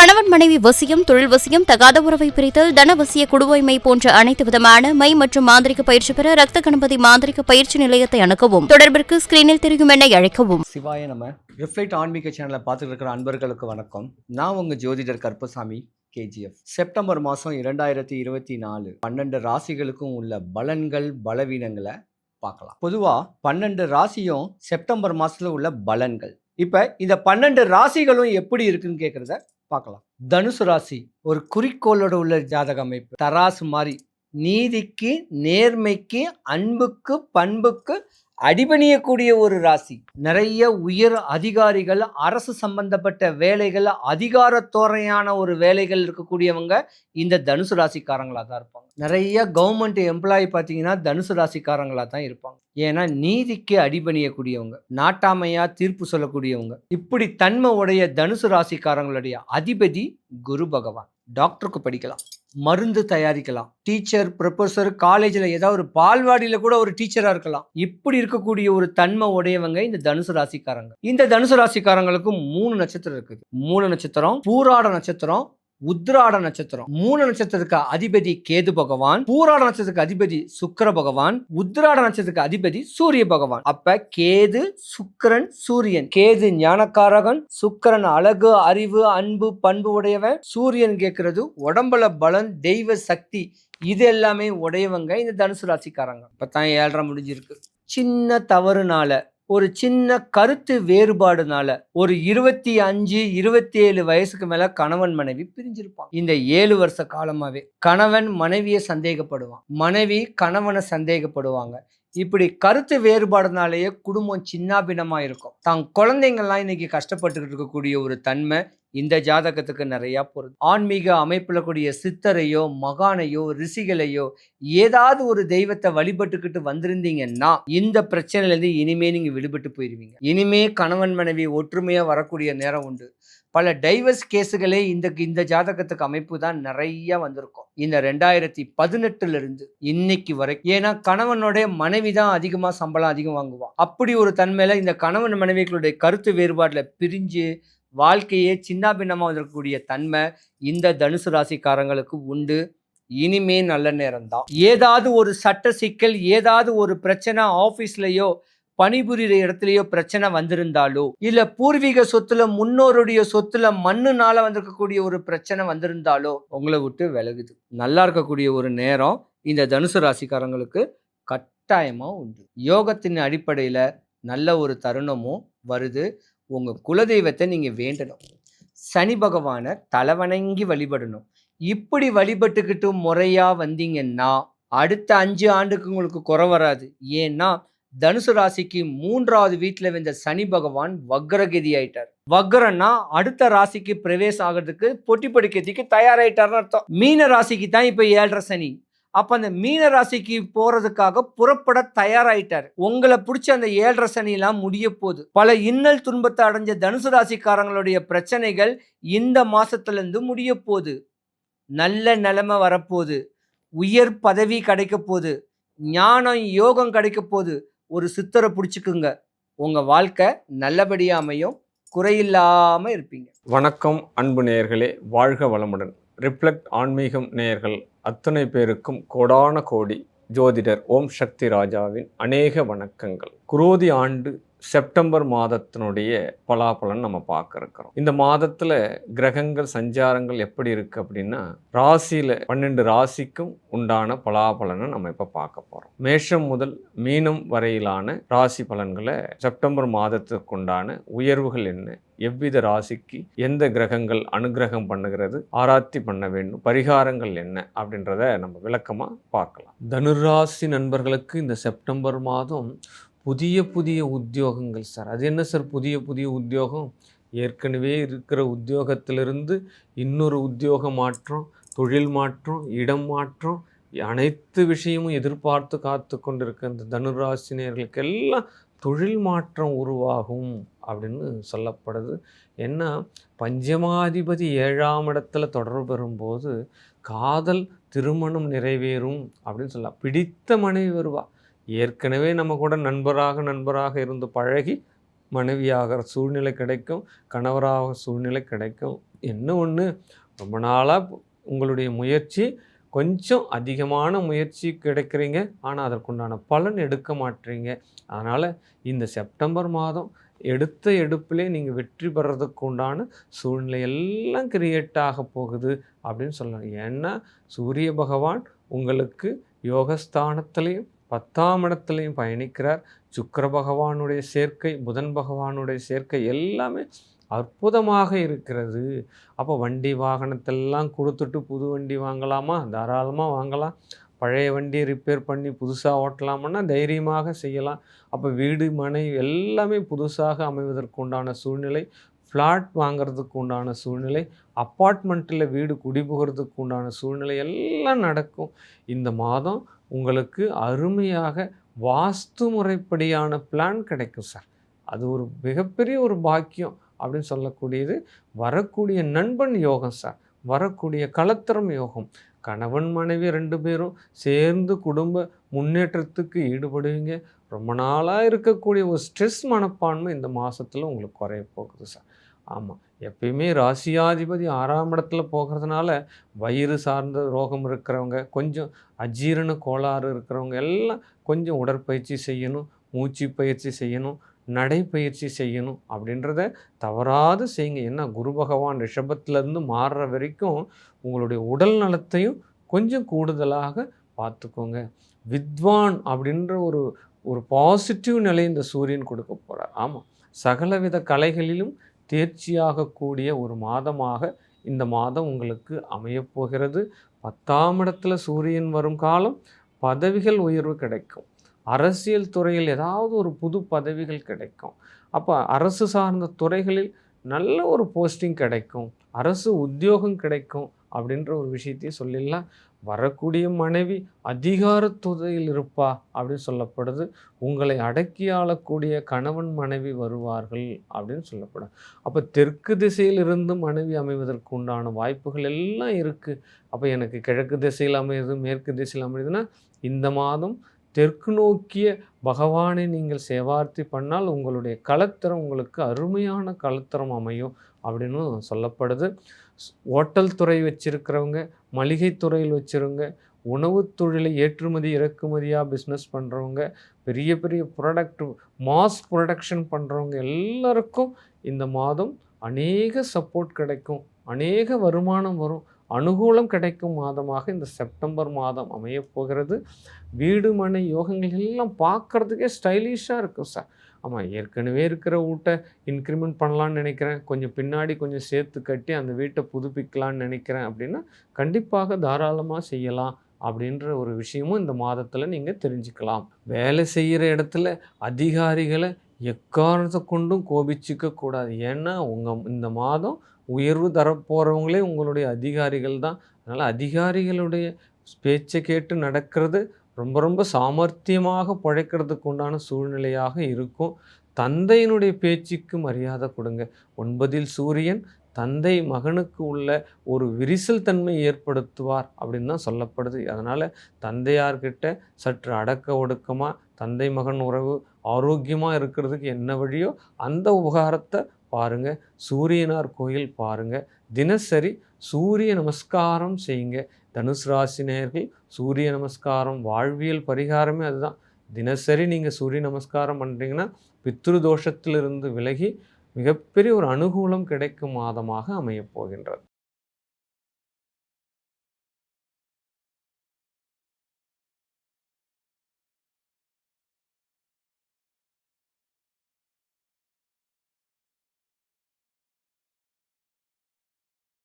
கணவன் மனைவி வசியம், தொழில் வசியம், தகாத உறவை பிரித்தல், தனவசிய குடுவைமை போன்ற அனைத்து விதமான மை மற்றும் மாந்திரிக பயிற்சி பெற ரத்த கணபதி மாந்திரிக பயிற்சி நிலையத்தை அணுகவும். தொடர்பிற்கு ஸ்கிரீனில் தெரியும் எண்ணை அழைக்கவும். சிவாய நம்ம ரிஃப்ளெக்ட் ஆன்மீக சேனலை பார்த்துட்டு இருக்கிற அன்பர்களுக்கு வணக்கம். நான் உங்க ஜோதிடர் கருப்பசாமி கேஜிஎஃப். செப்டம்பர் மாதம் 2024 12 ராசிகளுக்கும் உள்ள பலன்கள் பலவீனங்களை பார்க்கலாம். பொதுவாக 12 ராசியும் செப்டம்பர் மாதத்தில் உள்ள பலன்கள். இப்போ இந்த 12 ராசிகளும் எப்படி இருக்குன்னு கேட்குறத பார்க்கலாம். தனுசு ராசி ஒரு குறிக்கோளோட உள்ள ஜாதக அமைப்பு. தராசு மாதிரி நீதிக்கு, நேர்மைக்கு, அன்புக்கு, பண்புக்கு அடிபணியக்கூடிய ஒரு ராசி. நிறைய உயர் அதிகாரிகள், அரசு சம்பந்தப்பட்ட வேலைகள், அதிகாரத்தோரையான ஒரு வேலைகள் இருக்கக்கூடியவங்க இந்த தனுசு ராசிக்காரங்களாக தான் இருப்பாங்க. நிறைய கவர்மெண்ட் எம்ப்ளாயி பார்த்தீங்கன்னா தனுசு ராசிக்காரங்களாக தான் இருப்பாங்க. ஏன்னா நீதிக்கு அடிபணியக்கூடியவங்க, நாட்டாமையா தீர்ப்பு சொல்லக்கூடியவங்க. இப்படி தன்மை உடைய தனுசு ராசிக்காரங்களுடைய அதிபதி குரு பகவான். டாக்டருக்கு படிக்கலாம், மருந்து தயாரிக்கலாம், டீச்சர், ப்ரொஃபஸர், காலேஜில் ஏதாவது ஒரு பால்வாடியில் கூட ஒரு டீச்சராக இருக்கலாம். இப்படி இருக்கக்கூடிய ஒரு தன்மை உடையவங்க இந்த தனுசு ராசிக்காரங்க. இந்த தனுசு ராசிக்காரங்களுக்கு 3 நட்சத்திரம் இருக்குது. மூல நட்சத்திரம், பூராட நட்சத்திரம், உத்ராட நட்சத்திரம். மூல நட்சத்திரத்துக்கு அதிபதி கேது பகவான், பூராட நட்சத்திரத்துக்கு அதிபதி சுக்கிர பகவான், உத்ராட நட்சத்திரத்துக்கு அதிபதி சூரிய பகவான். அப்ப கேது, சுக்கிரன், சூரியன். கேது ஞானக்காரகன், சுக்கிரன் அழகு, அறிவு, அன்பு, பண்பு உடையவன். சூரியன் கேட்கறது உடம்புல பலன், தெய்வ சக்தி. இது எல்லாமே உடையவங்க இந்த தனுசு ராசிக்காரங்க. இப்பதான் 7.5 முடிஞ்சிருக்கு. சின்ன தவறுனால, ஒரு சின்ன கருத்து வேறுபாடுனால ஒரு 25, 27 வயசுக்கு மேல கணவன் மனைவி பிரிஞ்சிருப்பான். இந்த 7 வருஷ காலமாவே கணவன் மனைவியை சந்தேகப்படுவான், மனைவி கணவனை சந்தேகப்படுவாங்க. இப்படி கருத்து வேறுபாடுனாலேயே குடும்பம் சின்னாபின்னமா இருக்கும். தான் குழந்தைங்கள்லாம் இன்னைக்கு கஷ்டப்பட்டுக்கிட்டு இருக்கக்கூடிய ஒரு தன்மை இந்த ஜாதகத்துக்கு நிறைய பொருள். ஆன்மீக அமைப்புல கூடிய சித்தரையோ, மகானையோ, ரிஷிகளையோ, ஏதாவது ஒரு தெய்வத்தை வழிபட்டுக்கிட்டு வந்திருந்தீங்கன்னா இந்த பிரச்சனையிலேருந்து இனிமே நீங்க விடுபட்டு போயிருவீங்க. இனிமே கணவன் மனைவி ஒற்றுமையா வரக்கூடிய நேரம் உண்டு. பல டைவர்ஸ் கேஸுகளே இந்த ஜாதகத்துக்கு அமைப்பு தான் நிறைய வந்திருக்கும் இந்த 2018 இருந்து இன்னைக்கு வரைக்கும். ஏன்னா கணவனுடைய மனைவி தான் அதிகமா சம்பளம் அதிகம் வாங்குவான். அப்படி ஒரு தன்மையில இந்த கணவன் மனைவிகளுடைய கருத்து வேறுபாடுல பிரிஞ்சு வாழ்க்கையே சின்னாபின்னமா வந்திருக்கக்கூடிய தன்மை இந்த தனுசு ராசிக்காரங்களுக்கு உண்டு. இனிமே நல்ல நேரம் தான். ஏதாவது ஒரு சட்ட சிக்கல், ஏதாவது ஒரு பிரச்சனை, ஆபீஸ்லயோ பணிபுரிகிற இடத்துலயோ பிரச்சனை வந்திருந்தாலோ, இல்ல பூர்வீக சொத்துல, முன்னோருடைய சொத்துல மண்ணுனால வந்திருக்கக்கூடிய ஒரு பிரச்சனை வந்திருந்தாலோ உங்களை விட்டு விலகுது. நல்லா இருக்கக்கூடிய ஒரு நேரம் இந்த தனுசு ராசிக்காரங்களுக்கு கட்டாயமா உண்டு. யோகத்தின் அடிப்படையில நல்ல ஒரு தருணமும் வருது. உங்க குலதெய்வத்தை நீங்க வேண்டணும். சனி பகவானை தலைவணங்கி வழிபடணும். இப்படி வழிபட்டுக்கிட்டு முறையா வந்தீங்கன்னா அடுத்த 5 ஆண்டுக்கு உங்களுக்கு குறை வராது. ஏன்னா தனுசு ராசிக்கு 3வது வீட்டுல வந்த சனி பகவான் வக்ரகதி ஆயிட்டார். வக்ரன்னா அடுத்த ராசிக்கு பிரவேசம் ஆகிறதுக்கு பொட்டி படிக்கிறதுக்கு தயாராயிட்டார்னு அர்த்தம். மீன ராசிக்கு தான் இப்ப 7.5 சனி. அப்ப அந்த மீன ராசிக்கு போறதுக்காக புறப்பட தயாராயிட்டார். உங்களை பிடிச்ச அந்த 7.5 சனி எல்லாம் முடிய போகுது. பல இன்னல் துன்பத்தை அடைஞ்ச தனுசு ராசிக்காரங்களுடைய பிரச்சனைகள் இந்த மாசத்துல இருந்து முடிய போகுது. நல்ல நிலைமை வரப்போகுது. உயர் பதவி கிடைக்க போகுது. ஞானம், யோகம் கிடைக்க போகுது. ஒரு சித்தரை பிடிச்சிக்குங்க. உங்க வாழ்க்கை நல்லபடியா அமையும். குறையில்லாம இருப்பீங்க. வணக்கம் அன்பு நேயர்களே, வாழ்க வளமுடன். ரிஃப்ளெக்ட் ஆன்மீகம் நேயர்கள் அத்தனை பேருக்கும் கோடான கோடி ஜோதிடர் ஓம் சக்தி ராஜாவின் அநேக வணக்கங்கள். குரோதி ஆண்டு செப்டம்பர் மாதத்தினுடைய பலாபலன் நம்ம பார்க்க இருக்கிறோம். இந்த மாதத்துல கிரகங்கள் சஞ்சாரங்கள் எப்படி இருக்கு அப்படின்னா, ராசியில 12 ராசிக்கும் உண்டான பலாபலனை நம்ம இப்ப பார்க்க போறோம். மேஷம் முதல் மீனம் வரையிலான ராசி பலன்களை, செப்டம்பர் மாதத்துக்கு உண்டான உயர்வுகள் என்ன, எவ்வித ராசிக்கு எந்த கிரகங்கள் அனுகிரகம் பண்ணுகிறது, ஆராய்ச்சி பண்ண வேண்டும், பரிகாரங்கள் என்ன அப்படின்றத நம்ம விளக்கமா பார்க்கலாம். தனுராசி நண்பர்களுக்கு இந்த செப்டம்பர் மாதம் புதிய உத்தியோகங்கள் சார். அது என்ன சார் புதிய உத்தியோகம்? ஏற்கனவே இருக்கிற உத்தியோகத்திலிருந்து இன்னொரு உத்தியோக மாற்றம், தொழில் மாற்றம், இடம் மாற்றம், அனைத்து விஷயமும் எதிர்பார்த்து காத்து கொண்டிருக்க இந்த தனுராசினியர்களுக்கெல்லாம் தொழில் மாற்றம் உருவாகும் அப்படின்னு சொல்லப்படுது. ஏன்னா பஞ்சமாதிபதி 7ஆம் இடத்துல தொடர்பு பெறும்போது காதல், திருமணம் நிறைவேறும் அப்படின்னு சொல்லலாம். பிடித்த மனைவி வருவா. ஏற்கனவே நம்ம கூட நண்பராக இருந்து பழகி மனைவியாகிற சூழ்நிலை கிடைக்கும், கணவராக சூழ்நிலை கிடைக்கும். என்ன ஒன்று, ரொம்ப நாளாக உங்களுடைய முயற்சி கொஞ்சம் அதிகமான முயற்சி கிடைக்கிறீங்க, ஆனால் அதற்குண்டான பலன் எடுக்க மாட்டீங்க. அதனால் இந்த செப்டம்பர் மாதம் எடுத்த எடுப்பிலே நீங்கள் வெற்றி பெறதுக்கு உண்டான சூழ்நிலை எல்லாம் கிரியேட் ஆக போகுது அப்படின்னு சொல்லலாம். ஏன்னா சூரிய பகவான் உங்களுக்கு யோகஸ்தானத்திலையும் 10ஆம் இடத்துலையும் பயணிக்கிறார். சுக்கிர பகவானுடைய சேர்க்கை, புதன் பகவானுடைய சேர்க்கை எல்லாமே அற்புதமாக இருக்கிறது. அப்போ வண்டி வாகனத்தெல்லாம் கொடுத்துட்டு புது வண்டி வாங்கலாமா? தாராளமாக வாங்கலாம். பழைய வண்டியை ரிப்பேர் பண்ணி புதுசாக ஓட்டலாமுன்னா தைரியமாக செய்யலாம். அப்போ வீடு மனை எல்லாமே புதுசாக அமைவதற்கு உண்டான சூழ்நிலை, ஃப்ளாட் வாங்கிறதுக்கு உண்டான சூழ்நிலை, அப்பார்ட்மெண்ட்டில் வீடு குடிபுகிறதுக்கு உண்டான சூழ்நிலை எல்லாம் நடக்கும். இந்த மாதம் உங்களுக்கு அருமையாக வாஸ்து முறைப்படியான பிளான் கிடைக்கும் சார். அது ஒரு மிகப்பெரிய ஒரு பாக்கியம் அப்படின்னு சொல்லக்கூடியது. வரக்கூடிய நண்பன் யோகம் சார், வரக்கூடிய கலத்திரம் யோகம். கணவன் மனைவி 2 பேரும் சேர்ந்து குடும்ப முன்னேற்றத்துக்கு ஈடுபடுவீங்க. ரொம்ப நாளாக இருக்கக்கூடிய ஒரு ஸ்ட்ரெஸ் மனப்பான்மை இந்த மாதத்தில் உங்களுக்கு குறைய போகுது சார். ஆமாம், எப்பயுமே ராசியாதிபதி 6ஆம் இடத்துல போகிறதுனால வயிறு சார்ந்த ரோகம் இருக்கிறவங்க, கொஞ்சம் அஜீரண கோளாறு இருக்கிறவங்க எல்லாம் கொஞ்சம் உடற்பயிற்சி செய்யணும், மூச்சு பயிற்சி செய்யணும், நடைப்பயிற்சி செய்யணும் அப்படின்றத தவறாது செய்யுங்க. ஏன்னா குரு பகவான் ரிஷபத்திலேருந்து மாறுற வரைக்கும் உங்களுடைய உடல் நலத்தையும் கொஞ்சம் கூடுதலாக பார்த்துக்கோங்க. வித்வான் அப்படின்ற ஒரு ஒரு பாசிட்டிவ் நிலை இந்த சூரியன் கொடுக்க போகிறார். ஆமாம், சகலவித கலைகளிலும் தேர்ச்சியாகக்கூடிய ஒரு மாதமாக இந்த மாதம் உங்களுக்கு அமையப்போகிறது. 10ஆம் இடத்துல சூரியன் வரும் காலம் பதவிகள் உயர்வு கிடைக்கும். அரசியல் துறையில் ஏதாவது ஒரு புது பதவிகள் கிடைக்கும். அப்போ அரசு சார்ந்த துறைகளில் நல்ல ஒரு போஸ்டிங் கிடைக்கும், அரசு உத்தியோகம் கிடைக்கும் அப்படின்ற ஒரு விஷயத்தையும் சொல்லிடலாம். வரக்கூடிய மனைவி அதிகாரத்துறையில் இருப்பா அப்படின்னு சொல்லப்படுது. உங்களை அடக்கி ஆளக்கூடிய கணவன் மனைவி வருவார்கள் அப்படின்னு சொல்லப்படும். அப்போ தெற்கு திசையில் இருந்து மனைவி அமைவதற்கு உண்டான வாய்ப்புகள் எல்லாம் இருக்குது. அப்போ எனக்கு கிழக்கு திசையில் அமையுது, மேற்கு திசையில் அமையுதுன்னா இந்த மாதம் தெற்கு நோக்கிய பகவானை நீங்கள் சேவார்த்தி பண்ணால் உங்களுடைய கலத்திரம் உங்களுக்கு அருமையான கலத்திரம் அமையும் அப்படின்னு சொல்லப்படுது. ஓட்டல் துறை வச்சுருக்கிறவங்க, மளிகை துறையில் வச்சுருங்க, உணவு தொழிலை ஏற்றுமதி இறக்குமதியாக பிஸ்னஸ் பண்ணுறவங்க, பெரிய பெரிய ப்ராடக்ட் மாஸ் ப்ரொடக்ஷன் பண்ணுறவங்க எல்லாருக்கும் இந்த மாதம் அநேக சப்போர்ட் கிடைக்கும், அநேக வருமானம் வரும், அனுகூலம் கிடைக்கும் மாதமாக இந்த செப்டம்பர் மாதம் அமையப்போகிறது. வீடு மனை யோகங்கள் எல்லாம் பார்க்குறதுக்கே ஸ்டைலிஷாக இருக்கும் சார். ஆமாம், ஏற்கனவே இருக்கிற வீட்டை இன்க்ரிமெண்ட் பண்ணலான்னு நினைக்கிறேன், கொஞ்சம் பின்னாடி கொஞ்சம் சேர்த்து கட்டி அந்த வீட்டை புதுப்பிக்கலான்னு நினைக்கிறேன் அப்படின்னா கண்டிப்பாக தாராளமாக செய்யலாம் அப்படின்ற ஒரு விஷயமும் இந்த மாதத்தில் நீங்கள் தெரிஞ்சுக்கலாம். வேலை செய்கிற இடத்துல அதிகாரிகளை எக்காரணத்தை கொண்டும் கோபிச்சிக்க கூடாது. ஏன்னா இந்த மாதம் உயர்வு தரப்போகிறவங்களே உங்களுடைய அதிகாரிகள் தான். அதனால் அதிகாரிகளுடைய பேச்சை கேட்டு நடக்கிறது ரொம்ப ரொம்ப சாமர்த்தியமாக பிழைக்கிறதுக்கு உண்டான சூழ்நிலையாக இருக்கும். தந்தையினுடைய பேச்சுக்கு மரியாதை கொடுங்க. 9இல் சூரியன் தந்தை மகனுக்கு உள்ள ஒரு விரிசல் தன்மை ஏற்படுத்துவார் அப்படின்னு தான் சொல்லப்படுது. அதனால் தந்தையார்கிட்ட சற்று அடக்க ஒடுக்கமாக தந்தை மகன் உறவு ஆரோக்கியமாக இருக்கிறதுக்கு என்ன வழியோ அந்த உபகாரத்தை பாருங்கள். சூரியனார் கோயில் பாருங்கள். தினசரி சூரிய நமஸ்காரம் செய்யுங்க. தனுசு ராசி நேயர்கள் சூரிய நமஸ்காரம் வாழ்வியல் பரிகாரமே அதுதான். தினசரி நீங்கள் சூரிய நமஸ்காரம் பண்ணுறீங்கன்னா பித்ரு தோஷத்திலிருந்து விலகி மிகப்பெரிய ஒரு அனுகூலம் கிடைக்கும் மாதமாக அமையப் போகின்றது.